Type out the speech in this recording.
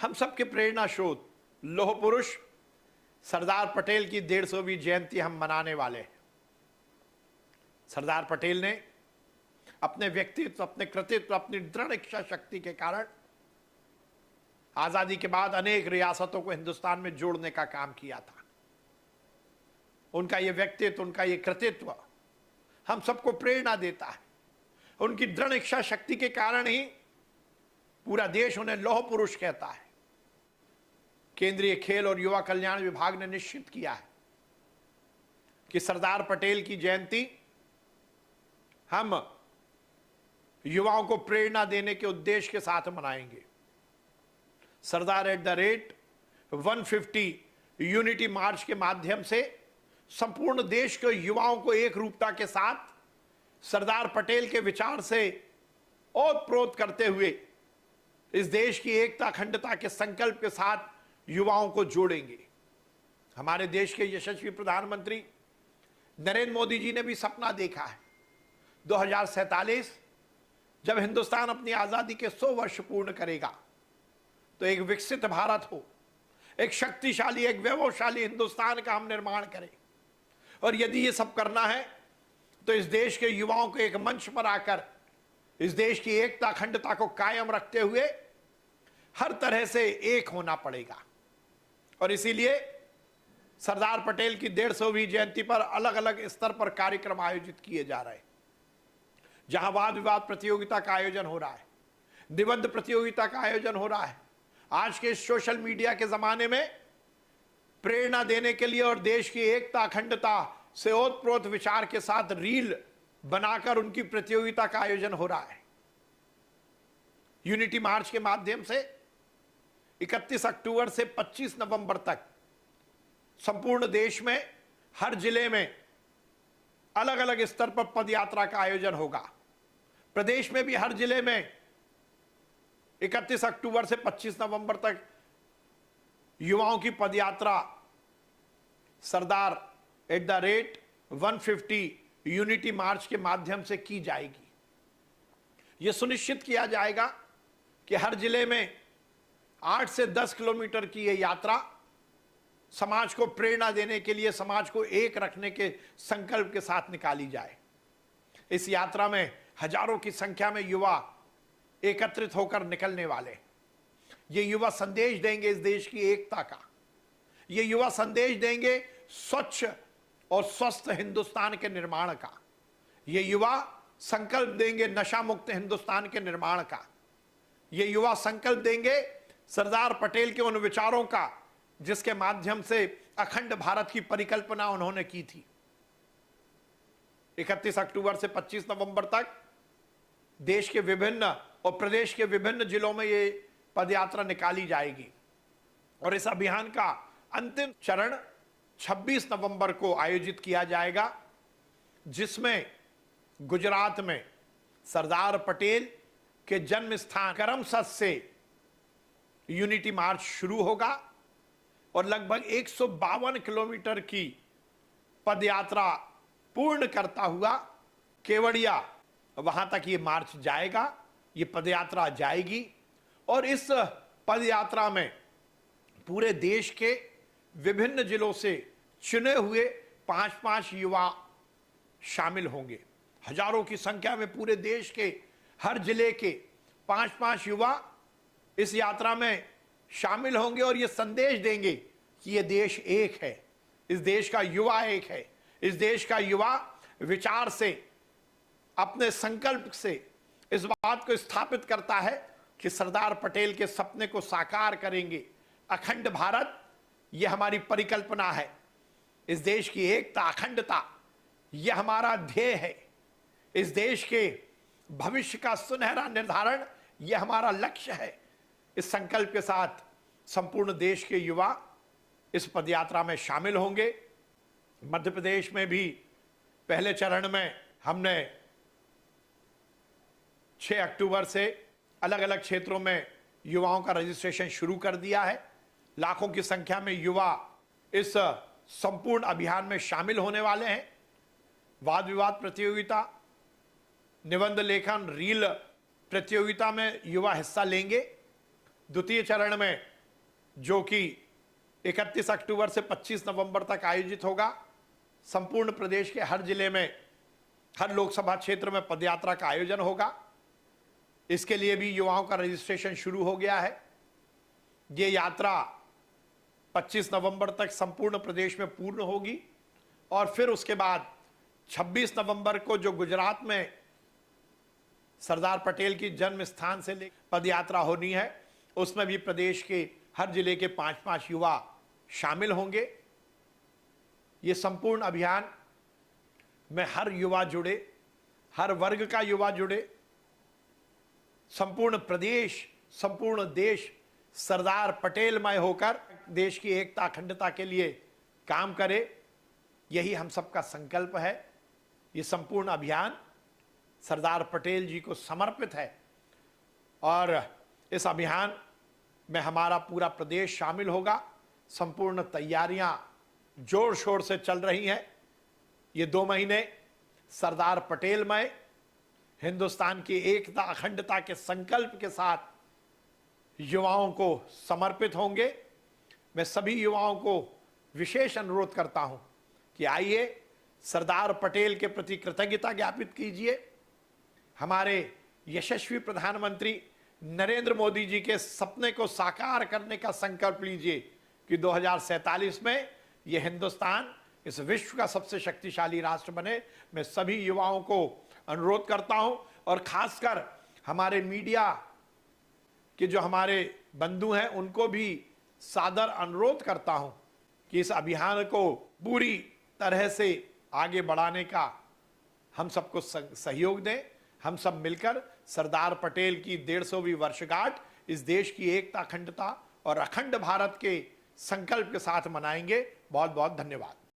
हम सबके प्रेरणा स्रोत लौह पुरुष सरदार पटेल की 150वीं जयंती हम मनाने वाले हैं। सरदार पटेल ने अपने व्यक्तित्व, अपने कृतित्व, अपनी दृढ़ इच्छा शक्ति के कारण आजादी के बाद अनेक रियासतों को हिंदुस्तान में जोड़ने का काम किया था। उनका यह व्यक्तित्व, उनका यह कृतित्व हम सबको प्रेरणा देता है। उनकी दृढ़ इच्छा शक्ति के कारण ही पूरा देश उन्हें लौह पुरुष कहता है। केंद्रीय खेल और युवा कल्याण विभाग ने निश्चित किया है कि सरदार पटेल की जयंती हम युवाओं को प्रेरणा देने के उद्देश्य के साथ मनाएंगे। सरदार @150 यूनिटी मार्च के माध्यम से संपूर्ण देश के युवाओं को एक रूपता के साथ सरदार पटेल के विचार से ओतप्रोत करते हुए इस देश की एकता अखंडता के संकल्प के साथ युवाओं को जोड़ेंगे। हमारे देश के यशस्वी प्रधानमंत्री नरेंद्र मोदी जी ने भी सपना देखा है 2047 जब हिंदुस्तान अपनी आजादी के 100 वर्ष पूर्ण करेगा तो एक विकसित भारत हो, एक शक्तिशाली, एक वैभवशाली हिंदुस्तान का हम निर्माण करें। और यदि ये सब करना है तो इस देश के युवाओं को एक मंच पर आकर इस देश की एकता अखंडता को कायम रखते हुए हर तरह से एक होना पड़ेगा। और इसीलिए सरदार पटेल की 150वीं जयंती पर अलग अलग स्तर पर कार्यक्रम आयोजित किए जा रहे हैं। जहां वाद विवाद प्रतियोगिता का आयोजन हो रहा है, निबंध प्रतियोगिता का आयोजन हो रहा है। आज के सोशल मीडिया के जमाने में प्रेरणा देने के लिए और देश की एकता अखंडता से ओतप्रोत विचार के साथ रील बनाकर उनकी प्रतियोगिता का आयोजन हो रहा है। यूनिटी मार्च के माध्यम से 31 अक्टूबर से 25 नवंबर तक संपूर्ण देश में हर जिले में अलग अलग स्तर पर पदयात्रा का आयोजन होगा। प्रदेश में भी हर जिले में 31 अक्टूबर से 25 नवंबर तक युवाओं की पदयात्रा सरदार @150 यूनिटी मार्च के माध्यम से की जाएगी। यह सुनिश्चित किया जाएगा कि हर जिले में 8 से 10 किलोमीटर की यह यात्रा समाज को प्रेरणा देने के लिए, समाज को एक रखने के संकल्प के साथ निकाली जाए। इस यात्रा में हजारों की संख्या में युवा एकत्रित होकर निकलने वाले। ये युवा संदेश देंगे इस देश की एकता का। ये युवा संदेश देंगे स्वच्छ और स्वस्थ हिंदुस्तान के निर्माण का। ये युवा संकल्प देंगे नशा मुक्त हिंदुस्तान के निर्माण का। ये युवा संकल्प देंगे सरदार पटेल के उन विचारों का जिसके माध्यम से अखंड भारत की परिकल्पना उन्होंने की थी। 31 अक्टूबर से 25 नवंबर तक देश के विभिन्न और प्रदेश के विभिन्न जिलों में ये पदयात्रा निकाली जाएगी। और इस अभियान का अंतिम चरण 26 नवंबर को आयोजित किया जाएगा, जिसमें गुजरात में सरदार पटेल के जन्म स्थान करमसद से यूनिटी मार्च शुरू होगा और लगभग 152 किलोमीटर की पदयात्रा पूर्ण करता हुआ केवड़िया वहां तक ये मार्च जाएगा, ये पदयात्रा जाएगी। और इस पदयात्रा में पूरे देश के विभिन्न जिलों से चुने हुए 5-5 युवा शामिल होंगे। हजारों की संख्या में पूरे देश के हर जिले के 5-5 युवा इस यात्रा में शामिल होंगे और ये संदेश देंगे कि ये देश एक है, इस देश का युवा एक है, इस देश का युवा विचार से, अपने संकल्प से इस बात को स्थापित करता है कि सरदार पटेल के सपने को साकार करेंगे। अखंड भारत ये हमारी परिकल्पना है। इस देश की एकता अखंडता ये हमारा ध्येय है। इस देश के भविष्य का सुनहरा निर्धारण ये हमारा लक्ष्य है। इस संकल्प के साथ संपूर्ण देश के युवा इस पदयात्रा में शामिल होंगे। मध्य प्रदेश में भी पहले चरण में हमने 6 अक्टूबर से अलग अलग क्षेत्रों में युवाओं का रजिस्ट्रेशन शुरू कर दिया है। लाखों की संख्या में युवा इस संपूर्ण अभियान में शामिल होने वाले हैं। वाद विवाद प्रतियोगिता, निबंध लेखन, रील प्रतियोगिता में युवा हिस्सा लेंगे। द्वितीय चरण में, जो कि 31 अक्टूबर से 25 नवंबर तक आयोजित होगा, संपूर्ण प्रदेश के हर जिले में, हर लोकसभा क्षेत्र में पदयात्रा का आयोजन होगा। इसके लिए भी युवाओं का रजिस्ट्रेशन शुरू हो गया है। ये यात्रा 25 नवंबर तक संपूर्ण प्रदेश में पूर्ण होगी और फिर उसके बाद 26 नवंबर को जो गुजरात में सरदार पटेल की जन्म स्थान से लेकर पदयात्रा होनी है, उसमें भी प्रदेश के हर जिले के 5-5 युवा शामिल होंगे। ये संपूर्ण अभियान में हर युवा जुड़े, हर वर्ग का युवा जुड़े, संपूर्ण प्रदेश, संपूर्ण देश सरदार पटेलमय होकर देश की एकता अखंडता के लिए काम करे, यही हम सबका संकल्प है। ये संपूर्ण अभियान सरदार पटेल जी को समर्पित है और इस अभियान में हमारा पूरा प्रदेश शामिल होगा। संपूर्ण तैयारियां जोर शोर से चल रही हैं। ये 2 महीने सरदार पटेलमय, हिंदुस्तान की एकता अखंडता के संकल्प के साथ युवाओं को समर्पित होंगे। मैं सभी युवाओं को विशेष अनुरोध करता हूं कि आइए सरदार पटेल के प्रति कृतज्ञता ज्ञापित कीजिए। हमारे यशस्वी प्रधानमंत्री नरेंद्र मोदी जी के सपने को साकार करने का संकल्प लीजिए कि 2047 में यह हिंदुस्तान इस विश्व का सबसे शक्तिशाली राष्ट्र बने। मैं सभी युवाओं को अनुरोध करता हूं और खासकर हमारे मीडिया कि जो हमारे बंधु हैं उनको भी सादर अनुरोध करता हूं कि इस अभियान को पूरी तरह से आगे बढ़ाने का हम सबको सहयोग दें। हम सब मिलकर सरदार पटेल की 150वीं वर्षगांठ इस देश की एकता अखंडता और अखंड भारत के संकल्प के साथ मनाएंगे। बहुत बहुत धन्यवाद।